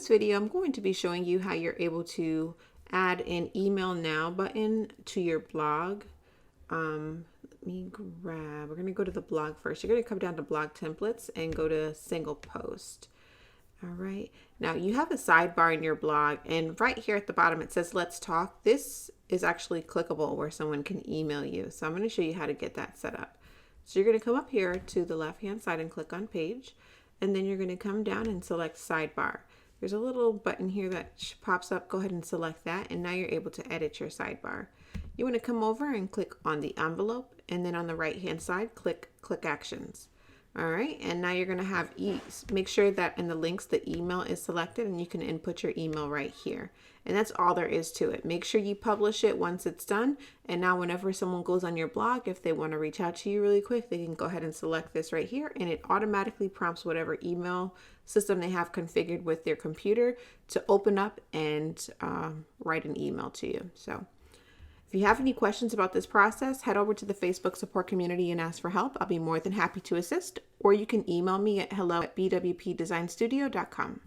this video, I'm going to be showing you how you're able to add an email now button to your blog. We're going to go to the blog first. You're going to come down to blog templates and go to single post. All right. Now you have a sidebar in your blog, and right here at the bottom it says let's talk. This is actually clickable where someone can email you. So I'm going to show you how to get that set up. So you're going to come up here to the left hand side and click on page, and then you're going to come down and select sidebar. There's a little button here that pops up. Go ahead and select that, and now you're able to edit your sidebar. You want to come over and click on the envelope, and then on the right hand side click actions. All right, and now you're going to have make sure that in the links the email is selected, and you can input your email right here. And that's all there is to it. Make sure you publish it once it's done. And now whenever someone goes on your blog, if they want to reach out to you really quick, they can go ahead and select this right here, and it automatically prompts whatever email system they have configured with their computer to open up and write an email to you. So if you have any questions about this process, head over to the Facebook support community and ask for help. I'll be more than happy to assist, or you can email me at hello@bwpdesignstudio.com.